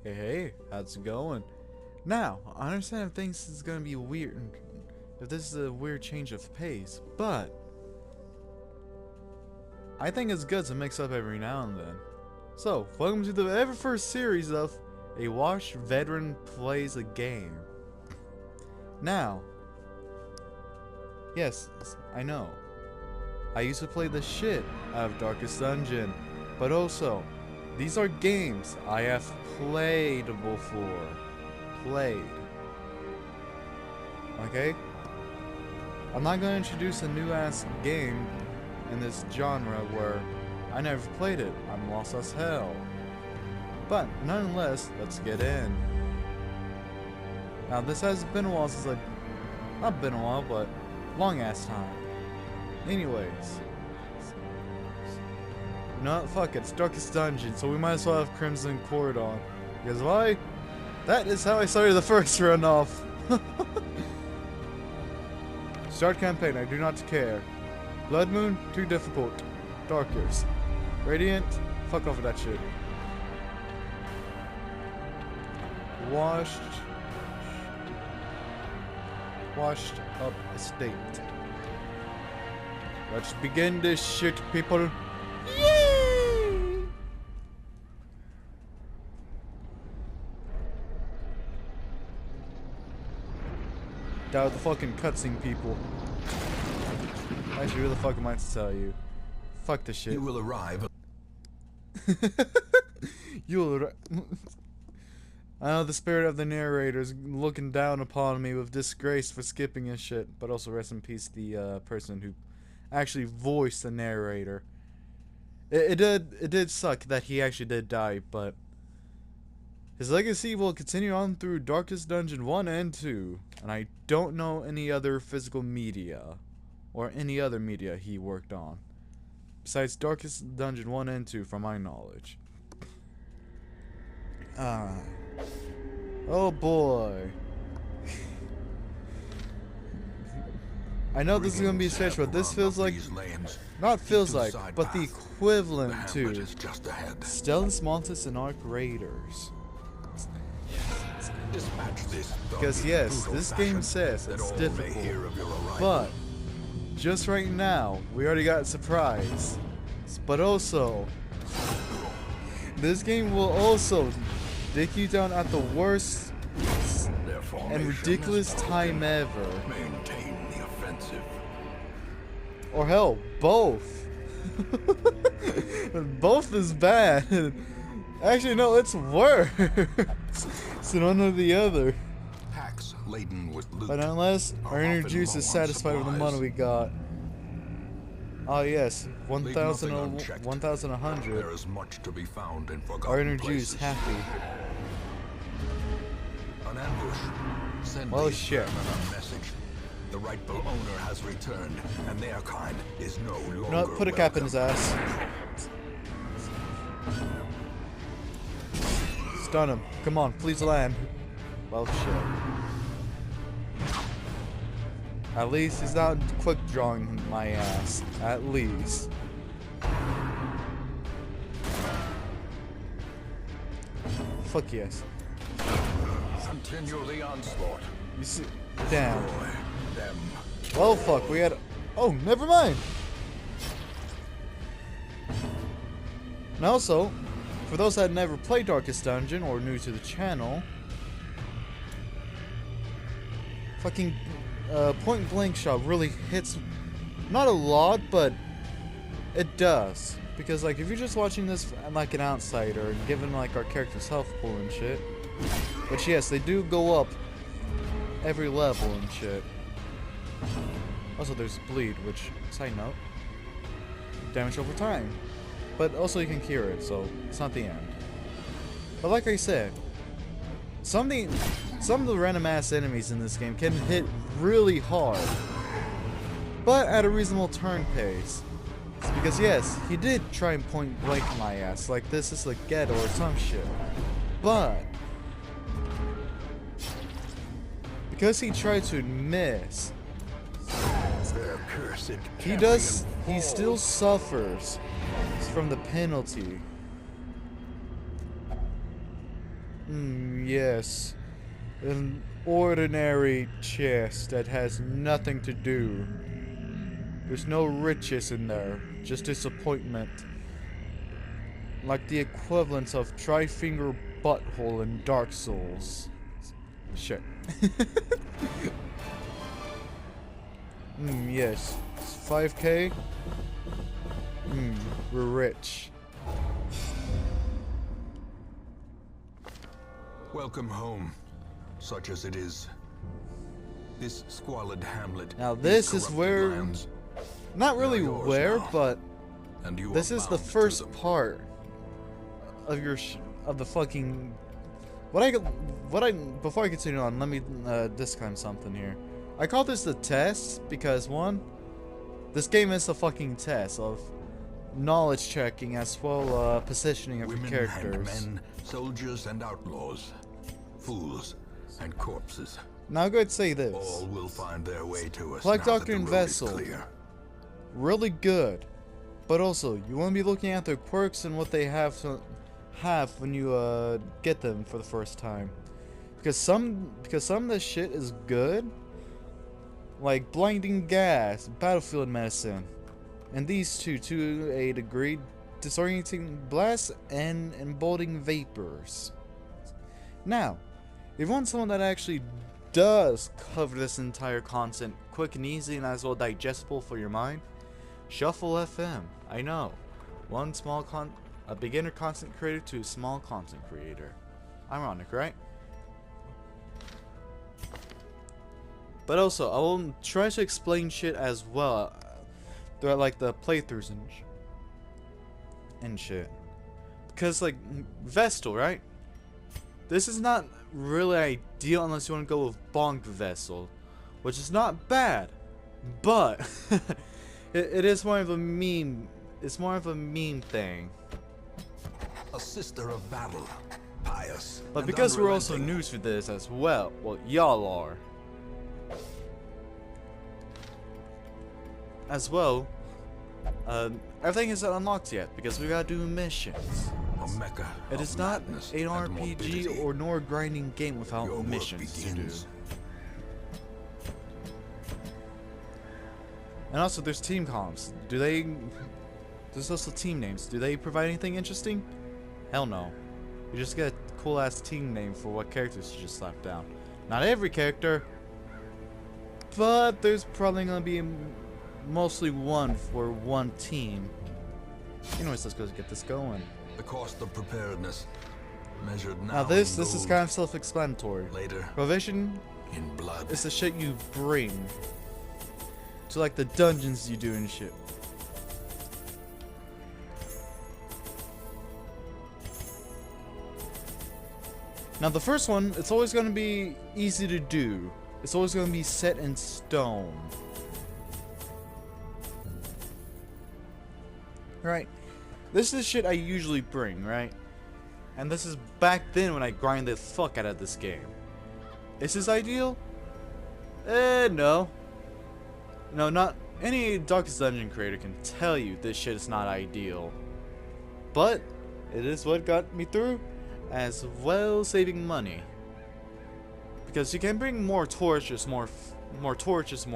Hey, how's it going? Now, I understand if things is gonna be weird, if this is a weird change of pace, but I think it's good to mix up every now and then. So, welcome to the ever first series of A Washed Veteran Plays a Game. Now, yes, I know. I used to play the shit out of Darkest Dungeon, but also, these are games I have played before. Okay? I'm not gonna introduce a new ass game in this genre where I never played it. I'm lost as hell. But nonetheless, let's get in. Now this has been a while since not been a while, but long ass time. Anyways. No, fuck it, it's Darkest Dungeon, so we might as well have Crimson Cordon. Because why? That is how I started the first run off. Start campaign, I do not care. Blood Moon, too difficult. Darkest. Radiant, fuck off with that shit. Washed up estate. Let's begin this shit, people. Yay! Down with the fucking cutscene, people. Actually, who the fuck am I to tell you? Fuck this shit. You will arrive. You will arrive. I know the spirit of the narrator is looking down upon me with disgrace for skipping and shit, but also rest in peace the person who actually voiced the narrator. It did suck that he actually did die, but his legacy will continue on through Darkest Dungeon 1 and 2, and I don't know any other physical media or any other media he worked on besides Darkest Dungeon 1 and 2 from my knowledge. Oh boy. I know this is gonna be a stretch, but this feels like, not feels like, but the equivalent to Stellan Montes and Arc Raiders. Because yes, this game says it's difficult, but just right now, we already got a surprise. But also, this game will also dick you down at the worst and ridiculous time ever. Maintain the offensive. Or hell, both. Both is bad. Actually, no, it's worse. It's one or the other. Packs laden with loot. But unless our inner juice is satisfied with the money we got. Oh yes, 1,100. There is much to be found in forgotten Our inner places. juice happy. An ambush. Send Well, these shit. vermin a message. The rightful owner has returned, and their kind is no longer You know what? Put a cap in his ass. Stun him. Come on, please land. Well, shit. At least he's not quick drawing my ass. At least. Fuck yes. Continue the onslaught. You see? Damn. Destroy them. Well, fuck. We had. Oh, never mind. And also, for those that never played Darkest Dungeon or new to the channel, fucking point blank shot really hits, not a lot, but it does. Because like if you're just watching this like an outsider and given like our character's health pool and shit, which yes, they do go up every level and shit. Also there's bleed, which, side note, damage over time. But also you can cure it, so it's not the end. But like I said, some of the random ass enemies in this game can hit really hard, but at a reasonable turn pace. It's because yes, he did try and point blank my ass, like this is the ghetto or some shit. But because he tried to miss, he still suffers from the penalty Yes. An ordinary chest that has nothing to do. There's no riches in there, just disappointment. Like the equivalent of Tri-Finger Butthole in Dark Souls. Shit. Yes. It's 5K? We're rich. Welcome home, such as it is. This squalid hamlet. Now this is corrupted where... lands, Not really They're yours where, now. but... and you This are is the bound to first them. part of your of the fucking before I continue on, let me disclaim something here. I call this the test because one, this game is a fucking test of knowledge checking as well positioning of your Women characters. and men, soldiers and outlaws, fools and corpses. Now I'm going to say this: All will find their way to us. Like now that Doctor the and road is Vessel. clear. really good, but also you want to be looking at their quirks and what they have when you get them for the first time, because some of this shit is good, like blinding gas, battlefield medicine, and these two to a degree, disorienting blasts and emboldening vapors. Now, if you want someone that actually does cover this entire content quick and easy and as well digestible for your mind, Shuffle FM. I know, a beginner content creator to a small content creator. Ironic, right? But also, I will try to explain shit as well throughout like the playthroughs and shit. Because like Vestal, right? This is not really ideal unless you want to go with Bonk Vessel, which is not bad, but it is more of a meme. It's more of a meme thing. A sister of battle, pious. But and because we're also unrelenting. new to this as well, y'all are. As well, everything isn't unlocked yet because we gotta do missions. A mecca It of is not madness an and RPG morbidity. or nor grinding game without Your work missions to do. begins. And also, there's team comps. There's also team names. Do they provide anything interesting? Hell no. You just get a cool ass team name for what characters you just slap down. Not every character, but there's probably gonna be mostly one for one team. Anyways, let's go get this going. The cost of preparedness, measured now. Now this in is gold, kind of self-explanatory. later Provision in blood. is the shit you bring to like the dungeons you do and shit. Now the first one, it's always going to be easy to do. It's always going to be set in stone. Right? This is shit I usually bring, right? And this is back then when I grind the fuck out of this game. Is this ideal? No. No, not any Darkest Dungeon creator can tell you this shit is not ideal. But it is what got me through, as well saving money. Because you can bring more torches, more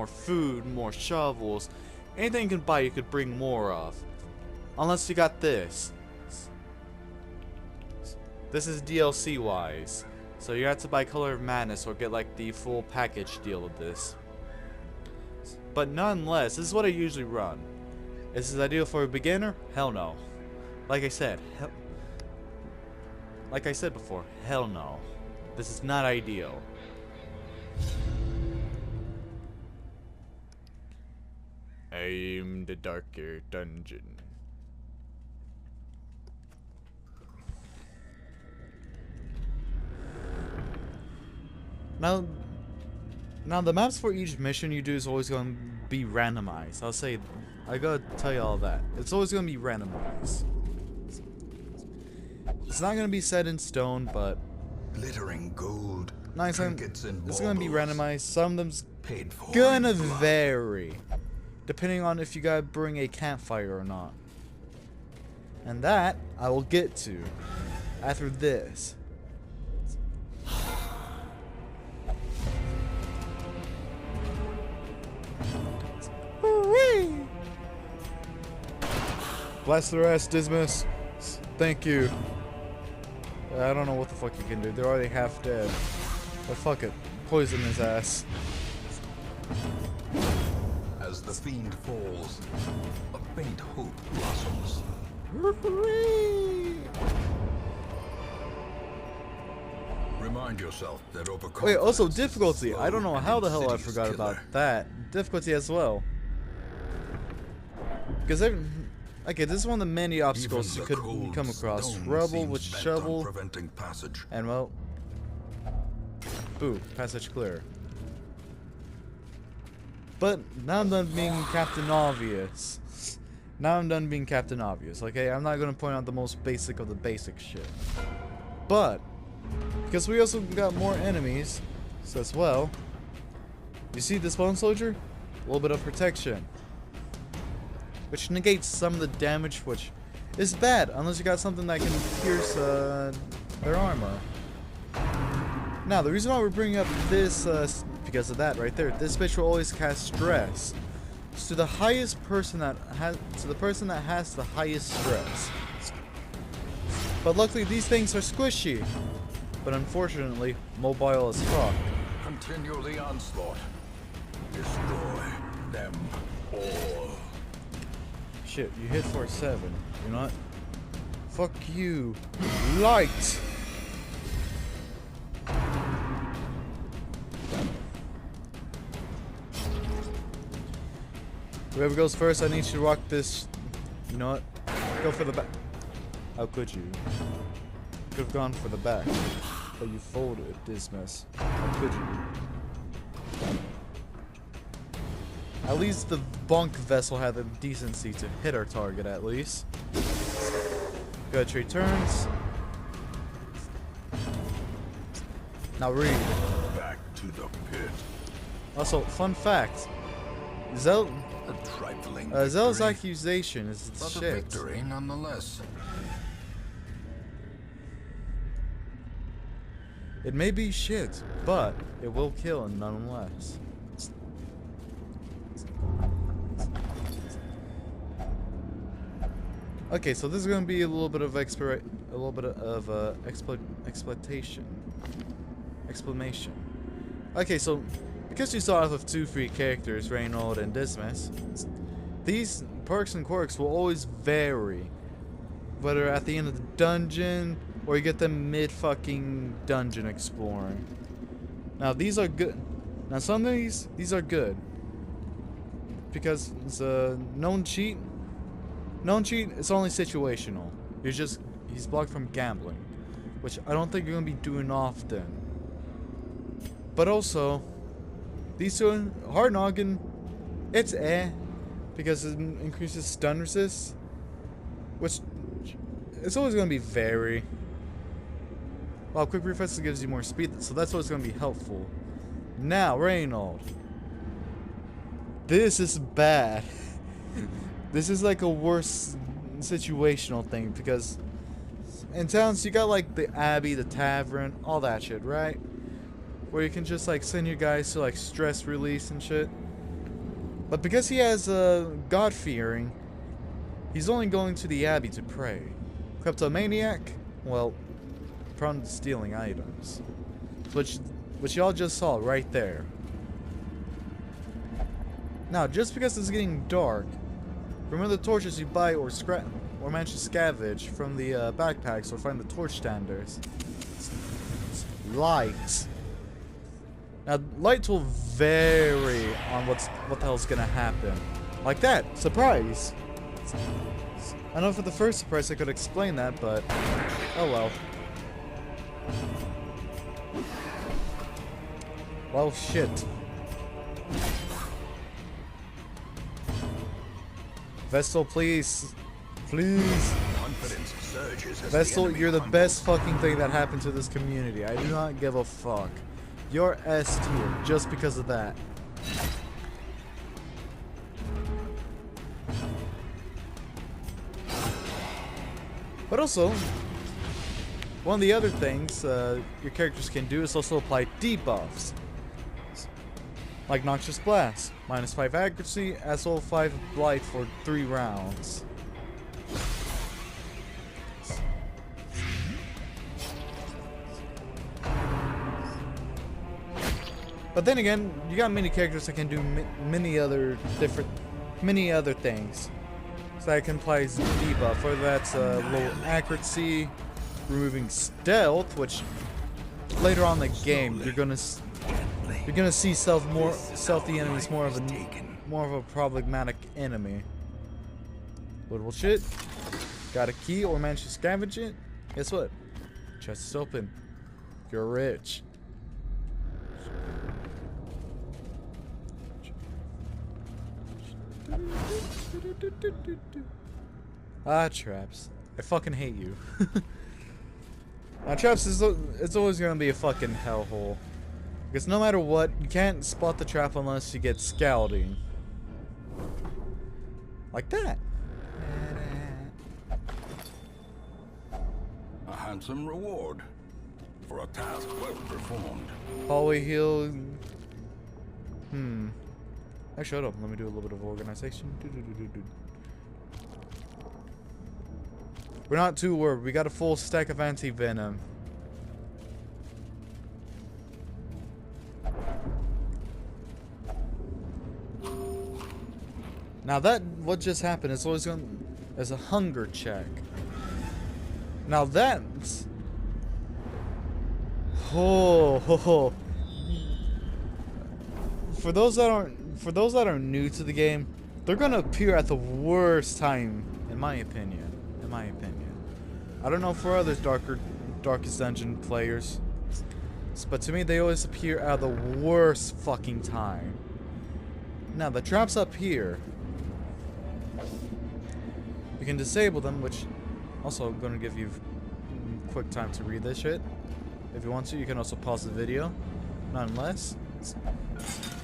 food, more shovels. Anything you can buy, you could bring more of. Unless you got this. This is DLC wise. So you have to buy Color of Madness or get like the full package deal of this. But nonetheless, this is what I usually run. Is this ideal for a beginner? Hell no. Like I said before, hell no. This is not ideal. I am the darker dungeon. Now the maps for each mission you do is always going to be randomized. I gotta tell you all that. It's always going to be randomized. It's not going to be set in stone, but Glittering gold, nice. trinkets and It's going to be baubles, randomized. Some of them's paid for gonna in blood. vary, depending on if you gotta bring a campfire or not. And that I will get to after this. Blast their ass, Dismas. Thank you. I don't know what the fuck you can do. They're already half dead. But fuck it. Poison his ass. As the fiend falls, a faint hope blossoms. Remind yourself that overconfidence. Wait, also is a difficulty. I don't know slow how the and hell I insidious forgot killer. about that. Difficulty as well. Because okay, this is one of the many obstacles you Even could the cold come across. stone Rubble seems with bent on shovel, preventing passage. and well, boo, passage clear. But now I'm done being Captain Obvious. Now I'm done being Captain Obvious, okay? I'm not gonna point out the most basic of the basic shit. But, because we also got more enemies, so as well, you see this bone soldier? A little bit of protection. Which negates some of the damage, which is bad, unless you got something that can pierce their armor. Now, the reason why we're bringing up this, because of that right there, this bitch will always cast stress. To the highest person that has, to the person that has the highest stress. But luckily these things are squishy. But unfortunately, mobile as fuck. Continue the onslaught. Destroy them all. Shit, you hit for 7. You know what? Fuck you. Light! Whoever goes first, I need you to rock this. You know what? Go for the back. How could you? Could have gone for the back. But you folded, Dismas. How could you? At least the bunk vessel had the decency to hit our target, at least. Good trade turns. Now read. Back to the pit. Also, fun fact. Zell... A trifling Zell's victory, accusation is but a shit. victory nonetheless. It may be shit, but it will kill nonetheless. Okay, so this is gonna be a little bit of exploitation. Explanation. Okay, so because you start off with 2 free characters, Reynold and Dismas, these perks and quirks will always vary. Whether at the end of the dungeon, or you get them mid-fucking dungeon exploring. Now, these are good. Now, some of these are good. Because it's a known cheat. Known cheat, it's only situational. He's blocked from gambling. Which I don't think you're gonna be doing often. But also, these two, Hard Noggin, it's because it increases stun resist, which it's always going to be vary. While Quick Reflex gives you more speed, so that's what's going to be helpful. Now, Reynold. This is bad. This is like a worse situational thing, because in towns you got like the Abbey, the Tavern, all that shit, right? Where you can just like send your guys to like stress release and shit. But because he has God-fearing, he's only going to the Abbey to pray. Kleptomaniac, well, prone to stealing items. Which y'all just saw right there. Now, just because it's getting dark, remember the torches you buy or manage to scavenge from the backpacks or find the torch standers. Light. Now, light will vary on what the hell's gonna happen. Like that, surprise. I know for the first surprise I could explain that, but oh well. Well, shit. Vestal, please. Please. Confidence surges as Vestal, the enemy you're the crumbles. best fucking thing that happened to this community. I do not give a fuck. You're S tier just because of that. But also, one of the other things your characters can do is also apply debuffs. Like Noxious Blast, -5 accuracy, as well 5 blight for 3 rounds. But then again, you got many characters that can do many other things. So I can play debuff, whether that's low accuracy, removing stealth, which later on in the game you're gonna see stealthy enemies more of a problematic enemy. Little shit. Got a key or managed to scavenge it? Guess what? Chest is open. You're rich. Ah, traps. I fucking hate you. Now, traps it's always gonna be a fucking hellhole. Because no matter what, you can't spot the trap unless you get scouting. Like that. A handsome reward for a task well performed. Hallway heal. Hey, shut up. Let me do a little bit of organization. We're not too worried. We got a full stack of anti-venom. Now that what just happened is always going as a hunger check. Now that's oh. For those that are new to the game, they're gonna appear at the worst time, in my opinion. I don't know for other Darkest Dungeon players, but to me they always appear at the worst fucking time. Now the traps up here, you can disable them, which also I'm gonna give you quick time to read this shit. If you want to, you can also pause the video. Nonetheless,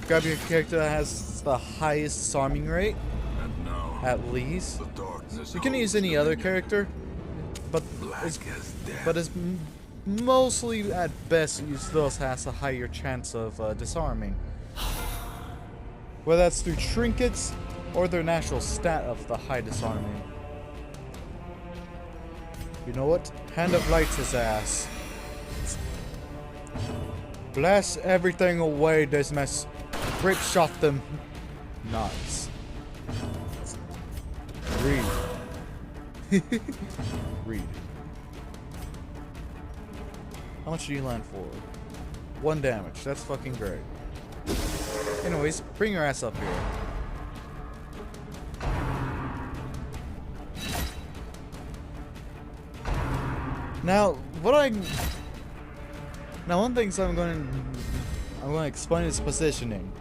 grab your character that has the highest disarming rate, And now, at least. the darkness You can use any other character, but it's mostly at best use those has a higher chance of disarming. Whether that's through trinkets or their natural stat of the high disarming. You know what? Hand of Light's his ass. Blast everything away, Dismas. Grape shot them. Nice. Read. Read. How much do you land for? 1 damage. That's fucking great. Anyways, bring your ass up here. Now, one thing I'm going to explain is positioning.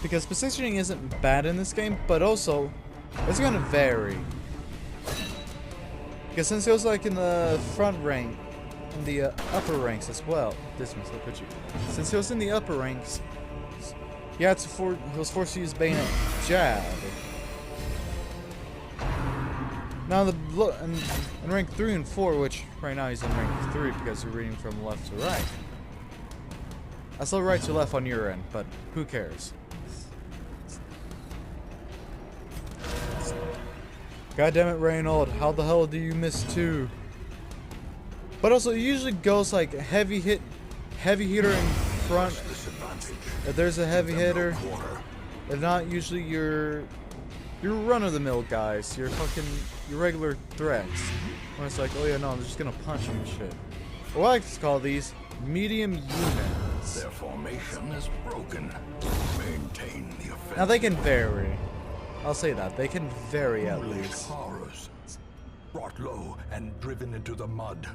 Because positioning isn't bad in this game, but also it's going to vary. Because since it was like in the front rank, in the upper ranks as well, since he was in the upper ranks, he was forced to use bayonet jab. Now in rank 3 and 4, which right now he's in rank 3 because you're reading from left to right. I saw right to left on your end, but who cares? God damn it, Reynold, how the hell do you miss 2? But also, it usually goes like heavy hitter in front. If there's a heavy hitter, if not, usually your run-of-the-mill guys, your regular threats. When it's like, oh yeah, no, I'm just gonna punch you and shit. Or what I like to call these medium units. Their formation is broken. Maintain the offense. Now they can vary. I'll say that they can vary at least. Horrors, brought low and driven into the mud.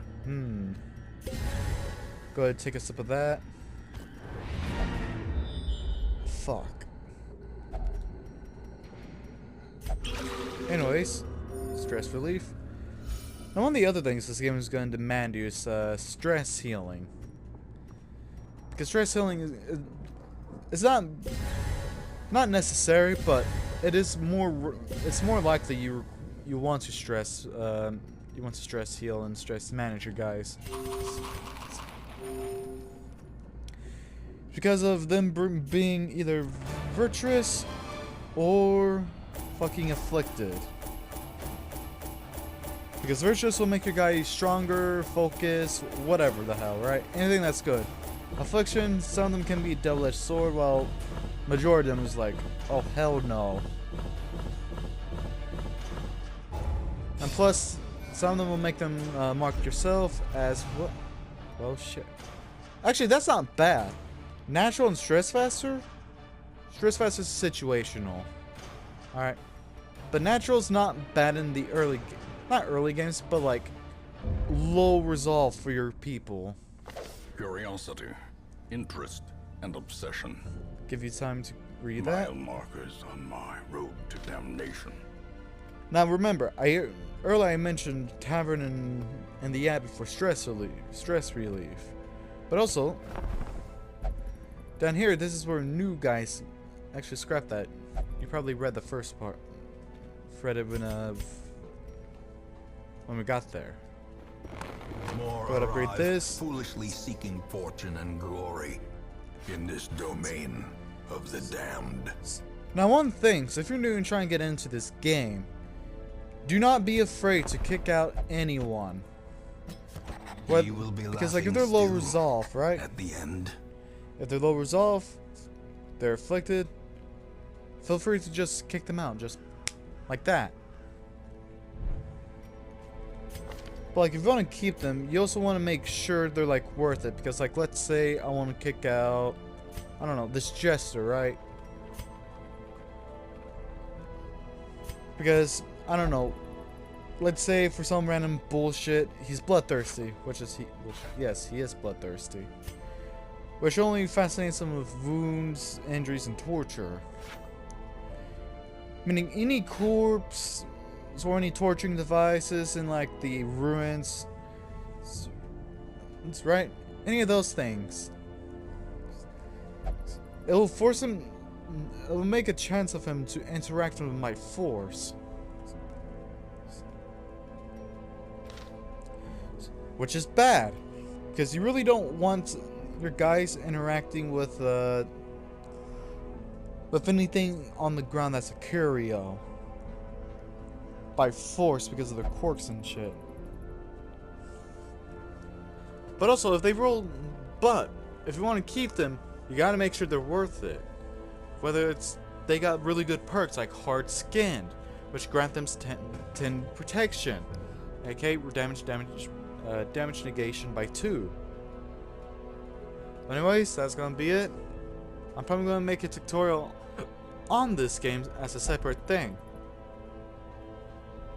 Go ahead, take a sip of that. Fuck. Anyways, stress relief. Now, one of the other things this game is going to demand you is stress healing. Because stress healing is not necessary, but it is more. It's more likely you want to stress heal and stress manage your guys. Because of them being either virtuous or fucking afflicted. Because virtuous will make your guy stronger, focus, whatever the hell, right? Anything that's good. Affliction, some of them can be a double-edged sword, while majority of them is like, oh hell no. And plus, some of them will make them mark yourself as what? Well, shit. Actually, that's not bad. Natural and stress faster? Stress faster is situational. Alright. But natural's not bad in the early, not early games, but like low resolve for your people. Curiosity, interest, and obsession. Give you time to read that. Mile markers on my road to damnation. Now remember, earlier I mentioned Tavern and the Abbey for stress relief. But also, down here, this is where new guys... Actually, scrap that. You probably read the first part. Read it when we got there. More Go ahead, upgrade arrive, this. foolishly seeking fortune and glory in this domain of the damned. Now one thing, so if you're new and trying to get into this game, do not be afraid to kick out anyone. Because like if they're low resolve, right? At the end. If they're low resolve, they're afflicted, feel free to just kick them out, just like that. But like if you want to keep them, you also want to make sure they're like worth it, because like let's say I want to kick out, I don't know, this jester, right? Because I don't know, let's say for some random bullshit he's bloodthirsty, yes, he is bloodthirsty, which only fascinates him with wounds, injuries, and torture. Meaning any corpse or any torturing devices in like the ruins, that's right, any of those things, it will force him, it will make a chance of him to interact with my force, which is bad, because you really don't want your guys interacting with anything on the ground that's a curio by force because of their quirks and shit. But also, if if you want to keep them, you gotta make sure they're worth it. Whether it's they got really good perks like hard skinned, which grant them 10 protection, aka damage negation by 2. Anyways, that's gonna be it. I'm probably gonna make a tutorial on this game as a separate thing.